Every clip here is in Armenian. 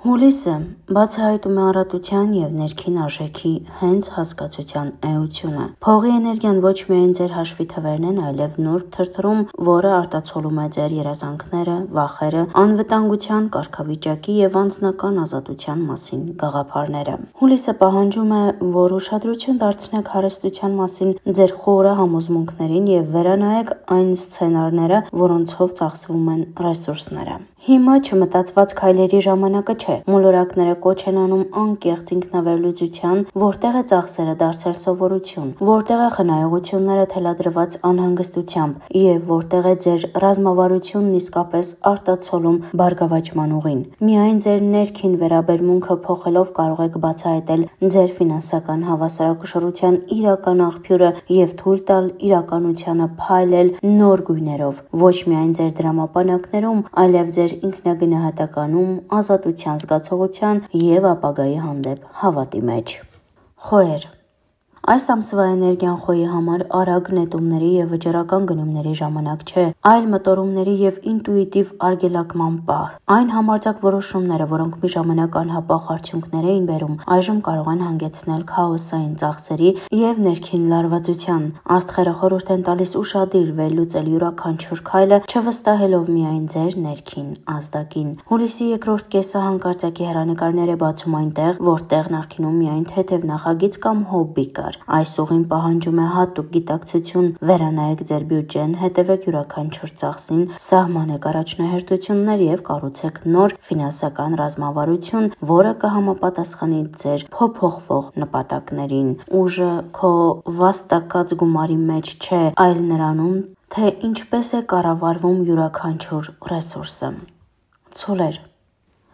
Հուլիսը բացահայտում է առատության և ներքին արժեքի հենց հասկացության էությունը։ Փողի էներգիան ոչ միայն ձեր հաշվի թվերն են, այլև նուրբ թրթռում, որը արտացոլում է ձեր երազանքները, վախերը, անվտանգության, կարգավիճակի և անձնական ազատության մասին գաղափարները։ Հուլիսը պահանջում է, որ ուշադրություն դարձնեք հարստության մասին ձեր խորը համոզմունքներին և վերանայեք այն սցենարները, որոնցով ծախսվում են ռեսուրսները։ Հիմա չմտածված քայլերի ժամանակը չէ։ Մոլորակները կոչ են անում անկեղծ ինքնավերլուծության, որտեղ է ծախսերը դարձել սովորություն, որտեղ է խնայողությունները թելադրված անհանգստությամբ և որտեղ է ձեր ռազմավարությունն իսկապես արտացոլում բարգավաճման ուղին։ Միայն ձեր ներքին վերաբերմունքը փոխելով կարող եք բացահայտել ձեր ֆինանսական հավասարակշռության իրական աղբյուրը և թույլ տալ իրականությանը փայլել նոր գույներով, ոչ միայն ձեր դրամապանակներում, այլև ձեր ինքնագնահատականում, ազատության զգացողության և ապագայի հանդեպ հավատի մեջ։ Խոյեր։ Այս ամսվա էներգիան խոյի համար արագ նետումների և վճռական գնումների ժամանակ չէ, այլ մտորումների և ինտուիտիվ արգելակման պահ։ Այն համարձակ որոշումները, որոնք մի ժամանակ անհապաղ արդյունքներ էին բերում, այժմ կարող են հանգեցնել քաոսային ծախսերի և ներքին լարվածության։ Աստղերը խորհուրդ են տալիս ուշադիր վերլուծել յուրաքանչյուր քայլը, չվստահելով միայն ձեր ներքին ազդակին։ Հուլիսի երկրորդ կեսը հանկարծակի հեռանկարներ է բացում այնտեղ, որտեղ նախկինում միայն թեթև նախագիծ կամ հոբբի կար։ Այս ուղին պահանջում է հատուկ գիտակցություն, վերանայեք ձեր բյուջեն, հետևեք յուրաքանչյուր ծախսին, սահմանեք առաջնահերթություններ և կառուցեք նոր ֆինանսական ռազմավարություն, որը կհամապատասխանի ձեր փոփոխվող նպատակներին։ Ուժը քո վաստակած գումարի մեջ չէ, այլ նրանում, թե ինչպես է կառավարվում յուրաքանչյուր ռեսուրսը։ Ցուլեր։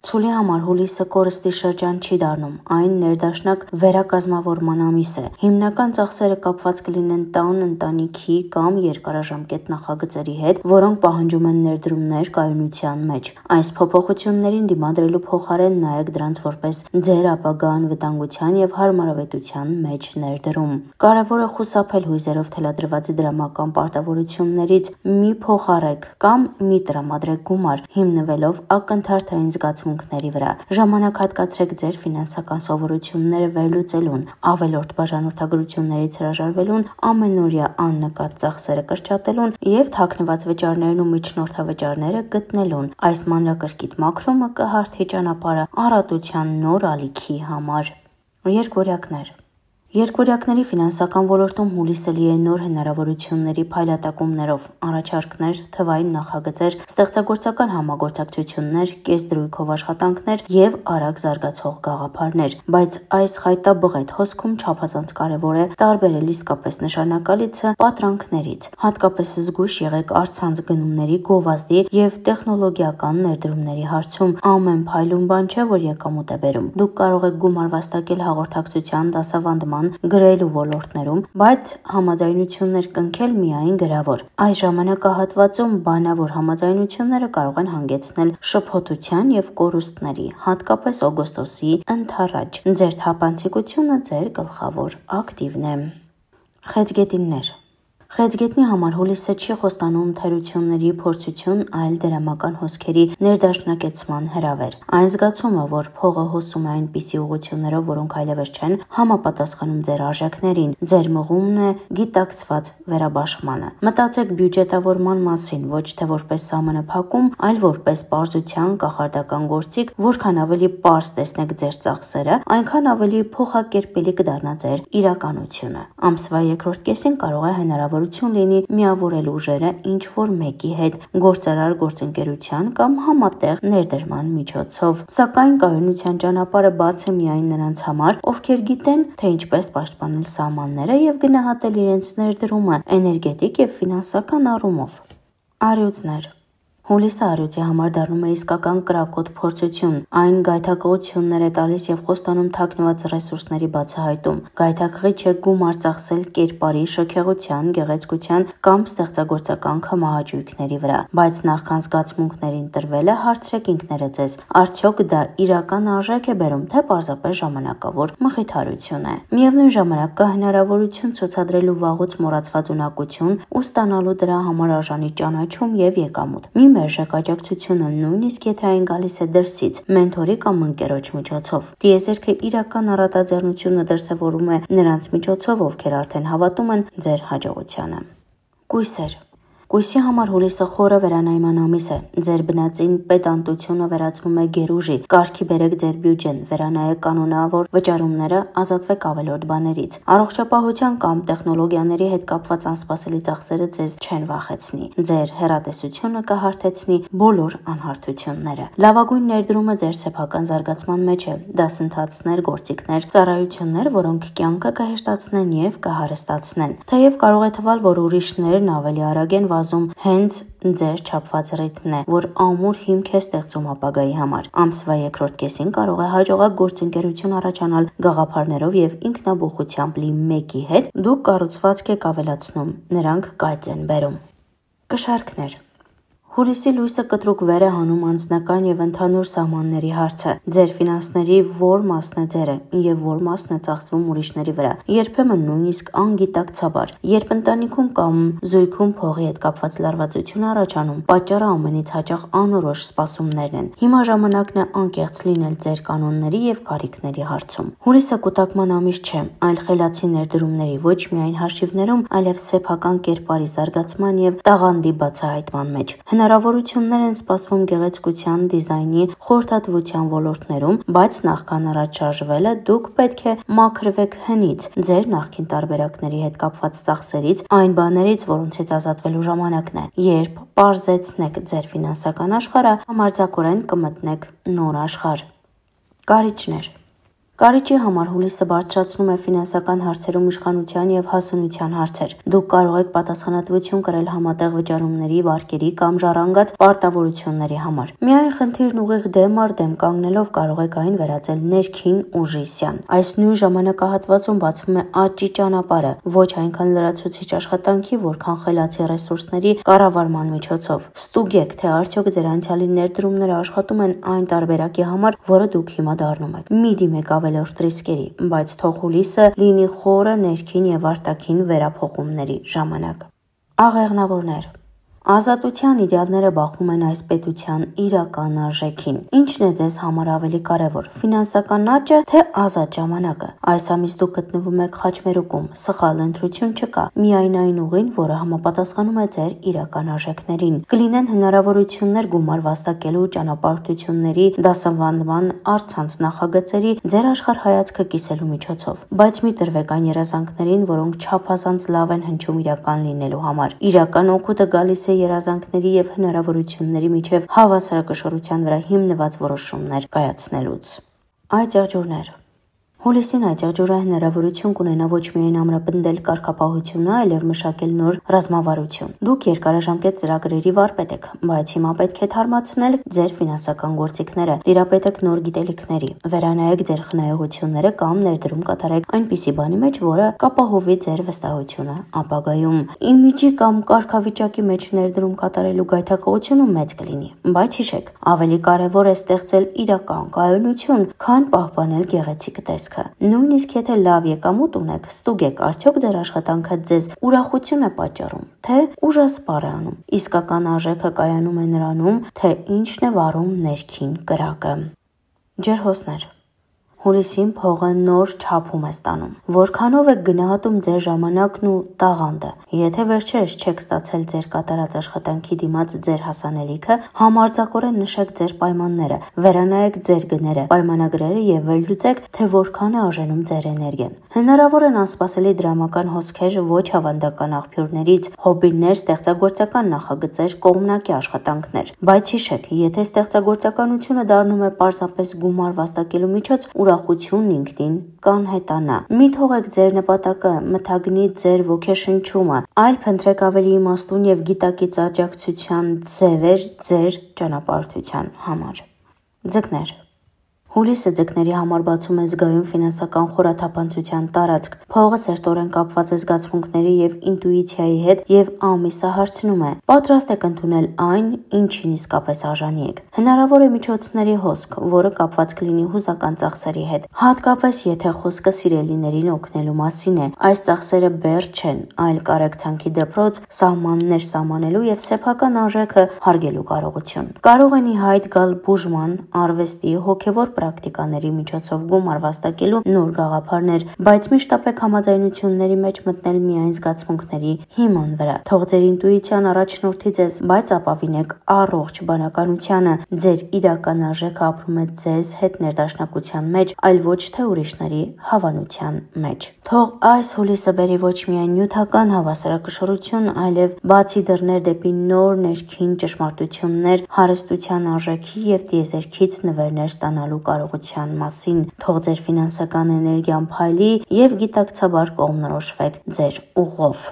Ցուլի համար հուլիսը կորստի շրջան չի դառնում, այն ներդաշնակ վերակազմավորման ամիս է։ Հիմնական ծախսերը կապված կլինեն տան, ընտանիքի կամ երկարաժամկետ նախագծերի հետ, որոնք պահանջում են ներդրումներ կայունության մեջ։ Այս փոփոխություններին դիմադրելու փոխարեն նայեք դրանց որպես ձեր ապագա անվտանգության և հարմարավետության մեջ ներդրում։ Կարևոր է խուսափել հույզերով թելադրված դրամական պարտավորություններից, մի փոխառեք կամ մի տրամադրեք գումար, հիմնվելով ակնթարթային զգացմունքների վրա։ Ժամանակ հատկացրեք ձեր ֆինանսական սովորությունները վերլուծելուն, ավելորդ բաժանորդագրություններից հրաժարվելուն, ամենօրյա աննկատ ծախսերը կրճատելուն և թաքնված վճարներն ու միջնորդավճարները գտնելուն։ Այս մանրակրկիտ մաքրումը կհարթի ճանապարհը առատության նոր ալիքի համար։ Երկվորյակներ։ Երկվորյակների ֆինանսական ոլորտում հուլիսը լի է նոր հնարավորությունների փայլատակումներով, առաջարկներ, թվային նախագծեր, ստեղծագործական համագործակցություններ, կեսդրույքով աշխատանքներ և արագ զարգացող գաղափարներ։ Բայց այս խայտաբղետ հոսքում չափազանց կարևոր է տարբերել իսկապես նշանակալիցը պատրանքներից։ Հատկապես զգույշ եղեք առցանց գնումների, գովազդի և տեխնոլոգիական ներդրումների հարցում։ Ամեն փայլուն բան չէ, որ եկամուտ է բերում։ Դուք կարող եք գումար վաստակել հաղորդակցության, դասավանդման, գրելու ոլորտներում, բայց համաձայնություններ կնքել միայն գրավոր։ Այս ժամանակահատվածում բանավոր համաձայնությունները կարող են հանգեցնել շփոթության և կորուստների, հատկապես օգոստոսի ընդառաջ։ Ձեր թափանցիկությունը ձեր գլխավոր ակտիվն է։ Խեցգետիններ։ Խեցգետնի համար հուլիսը չի խոստանում թերությունների փորձություն, այլ դրամական հոսքերի ներդաշնակեցման հրավեր։ Այն զգացումը, որ փողը հոսում է այնպիսի ուղղություններով, որոնք այլևս չեն համապատասխանում ձեր արժեքներին, ձեր մղումն է գիտակցված վերաբաշխմանը։ Մտածեք բյուջետավորման մասին, ոչ թե որպես սահմանափակում, այլ որպես պարզության կախարդական գործիք, որքան ավելի պարզ տեսնեք ձեր ծախսերը, այնքան ավելի փոխակերպելի կդառնա ձեր իրականությունը։ Ամսվա երկրորդ կեսին կարող է հնարավորություն լինի միավորել ուժերը ինչ-որ մեկի հետ գործարար գործընկերության կամ համատեղ ներդրման միջոցով։ Սակայն կայունության ճանապարհը բաց է միայն նրանց համար, ովքեր գիտեն, թե ինչպես պաշտպանել սահմանները և գնահատել իրենց ներդրումը էներգետիկ և ֆինանսական առումով։ Առյուծներ։ Հուլիսը առյուծի համար դառնում է իսկական կրակոտ փորձություն։ Այն գայթակղություններ է տալիս և խոստանում թաքնված ռեսուրսների բացահայտում։ Գայթակղիչ է գումար ծախսել կերպարի, շքեղության, գեղեցկության կամ ստեղծագործական քմահաճույքների վրա։ Բայց նախքան զգացմունքներին տրվելը հարցրեք ինքներդ ձեզ. արդյոք դա իրական արժեք է բերում, թե պարզապես ժամանակավոր մխիթարություն է։ Միևնույն ժամանակ կա հնարավորություն ցուցադրելու վաղուց մոռացված ունակություն ու ստանալու դրա համար արժանի ճանաչում և եկամուտ։ Մի մերժեք աջակցությունը, նույնիսկ եթե այն գալիս է դրսից, մենթորի կամ ընկերոջ միջոցով։ Տիեզերքը իրական առատաձեռնությունը դրսևորում է նրանց միջոցով, ովքեր արդեն հավատում են ձեր հաջողությանը։ Կույսեր։ Կույսի համար հուլիսը խորը վերանայման ամիս է։ Ձեր բնածին պետանտությունը վերածվում է գերուժի։ Կարգի բերեք ձեր բյուջեն, վերանայեք կանոնավոր վճարումները, ազատվեք ավելորդ բաներից։ Առողջապահության կամ տեխնոլոգիաների հետ կապված անսպասելի ծախսերը ձեզ չեն վախեցնի։ Ձեր հեռատեսությունը կհարթեցնի բոլոր անհարթությունները։ Լավագույն ներդրումը ձեր սեփական զարգացման մեջ է։ Դասընթացներ, գործիքներ, ծառայություններ, որոնք կյանքը կհեշտացնեն եւ կհարստացնեն։ Թեև կարող է թվալ, որ ուրիշներն ավելի արագ են հենց ձեր չափված ռիթմն է, որ ամուր հիմք է ստեղծում ապագայի համար։ Ամսվա երկրորդ կեսին կարող է հաջողակ գործընկերություն առաջանալ գաղափարներով եւ ինքնաբուխությամբ լի մեկի հետ դուք կառուցվածք եք ավելացնում, նրանք կայծ են բերում։ Կշարքներ։ Հուլիսի լույսը կտրուկ վեր է հանում անձնական եւ ընդհանուր սահմանների հարցը։ Ձեր ֆինանսների որ մասն է ձերը եւ որ մասն է ծախսվում ուրիշների վրա, երբեմն նույնիսկ անգիտակցաբար։ Երբ ընտանիքում կամ զույգում փողի հետ կապված լարվածություն առաջանում, պատճառը ամենից հաճախ անորոշ սպասումներն են։ Հիմա ժամանակն է անկեղծ լինել ձեր կանոնների եւ կարիքների հարցում։ Հուլիսը կուտակման ամիս չէ, այլ խելացի ներդրումների, ոչ միայն հաշիվներում, այլև սեփական կերպարի զարգացման եւ տաղանդի բացահայտման մեջ։ Հնարավորություններ են սպասվում գեղեցկության, դիզայնի, խորհրդատվության ոլորտներում, բայց նախքան առաջ շարժվելը դուք պետք է մաքրվեք հնից ձեր նախկին տարբերակների հետ կապված ծախսերից, այն բաներից, որոնցից ազատվելու ժամանակն է։ Երբ պարզեցնեք ձեր ֆինանսական աշխարհը, համարձակորեն կմտնեք նոր աշխարհ։ Կարիճներ։ Կարիճի համար հուլիսը բարձրացնում է ֆինանսական հարցերում իշխանության եւ հասունության հարցեր։ Դուք կարող եք պատասխանատվություն կրել համատեղ վճարումների, վարկերի կամ ժառանգած պարտավորությունների համար։ Միայն խնդիրն ուղիղ դեմ առ դեմ կանգնելով կարող եք այն վերածել ներքին ուժի սյան։ Այս նույն ժամանակահատվածում բացվում է աճի ճանապարհը, ոչ այնքան լրացուցիչ աշխատանքի, որքան խելացի ռեսուրսների կառավարման միջոցով։ Ստուգեք, թե արդյոք ձեր անցյալի ներդրումները աշխատում են այն տարբերակի համար, որը դուք հիմա դառնում եք։ Մի դիմեք ավելորդ ռիսկերի, բայց թող հուլիսը լինի խորը ներքին եւ արտաքին վերափոխումների ժամանակ։ Աղեղնավորներ։ Ազատության իդեալները բախում են այս պետության իրական արժեքին։ Ինչն է ձեզ համար ավելի կարևոր՝ ֆինանսական աճը, թե ազատ ժամանակը։ Այս ամիս դուք գտնվում եք խաչմերուկում, սխալ ընտրություն չկա, միայն այն ուղին, որը համապատասխանում է ձեր իրական արժեքներին։ Կլինեն հնարավորություններ գումար վաստակելու, ճանապարհորդությունների, դասավանդման, առցանց նախագծերի, ձեր աշխարհայացքը կիսելու միջոցով։ Բայց մի տրվեք այն երազանքներին, որոնք չափազանց լավ են հնչում իրական լինելու համար։ Իրական օգուտը գալիս է երազանքների եւ հնարավորությունների միջև հավասարակշռության վրա հիմնված որոշումներ կայացնելուց։ Այծեղջուրներ։ Հուլիսին այծեղջուրը հնարավորություն կունենա ոչ միայն ամրապնդել կարգապահությունը, այլև մշակել նոր ռազմավարություն։ Դուք երկարաժամկետ ծրագրերի վարպետ եք, բայց հիմա պետք է թարմացնել ձեր ֆինանսական գործիքները, տիրապետեք նոր գիտելիքների, վերանայեք ձեր խնայողությունները կամ ներդրում կատարեք այնպիսի բանի մեջ, որը կապահովի ձեր վստահությունը ապագայում։ Իմիջի կամ կարգավիճակի մեջ ներդրում կատարելու գայթակղությունը մեծ կլինի, բայց հիշեք, ավելի կարևոր է ստեղծել իրական կայունություն, քան պահպանել գեղեցիկ տեսք։ Նույնիսկ եթե լավ եկամուտ ունեք, ստուգեք, արդյոք ձեր աշխատանքը ձեզ ուրախություն է պատճառում, թե ուժասպառ է անում։ Իսկական արժեքը կայանում է նրանում, թե ինչն է վառում ներքին կրակը։ Ջերհոսներ։ Հուլիսին փողը նոր չափում է ստանում։ Որքանով եք գնահատում ձեր ժամանակն ու տաղանդը։ Եթե վերջերս չեք ստացել ձեր կատարած աշխատանքի դիմաց ձեր հասանելիքը, համարձակորեն նշեք ձեր պայմանները, վերանայեք ձեր գները, պայմանագրերը եւ վերլուծեք, թե որքան է արժենում ձեր էներգիան։ Հնարավոր են անսպասելի դրամական հոսքեր ոչ ավանդական աղբյուրներից, հոբիներ, ստեղծագործական նախագծեր, կողմնակի աշխատանքներ։ Բայց հիշեք, եթե ստեղծագործականությունը դառնում է պարզապես գումար վաստակելու միջոց, ուրախությունն ինքնին կանհետանա։ Մի թողեք ձեր նպատակը մթագնի ձեր ոգեշնչումը, այլ փնտրեք ավելի իմաստուն եւ գիտակից աջակցության ձևեր ձեր ճանապարհորդության համար։ Ձկներ։ Հուլիսը ձկների համար բացում է զգայուն ֆինանսական խորաթափանցության տարածք։ Փողը սերտորեն կապված է զգացմունքների եւ ինտուիցիայի հետ եւ ամիսահարցնում է։ Պատրաստ եք ընդունել այն, ինչին իսկապես արժանի եք։ Հնարավոր է միջոցների հոսք, որը կապված կլինի հուզական ծախսերի հետ, հատկապես եթե խոսքը սիրելիներին օգնելու մասին է։ Այս ծախսերը բեռ չեն, այլ կարեկցանքի դպրոց, սահմաններ սահմանելու եւ սեփական արժեքը հարգելու կարողություն։ Կարող են ի հայտ գալ բուժման, արվեստի, հոգեվոր պրակտիկաների միջոցով գումար վաստակելու նոր գաղափարներ, բայց միշտ ապեք համաձայնությունների մեջ մտնել միայն զգացմունքների հիման վրա։ Թող ձեր ինտուիցիան առաջնորդի ձեզ, բայց ապավինեք առողջ բանականությանը։ Ձեր իրական արժեքը ապրում է ձեզ հետ ներդաշնակության մեջ, այլ ոչ թե ուրիշների հավանության մեջ։ Թող այս հուլիսը բերի ոչ միայն նյութական հավասարակշռություն, այլև բացի դռներ դեպի նոր ներքին ճշմարտություններ, հարստության արժեքի եւ տիեզերքից նվերներ ստանալու կարողության մասին։ Թող ձեր ֆինանսական էներգիան փայլի եւ գիտակցաբար կողմնորոշվեք ձեր ուղով։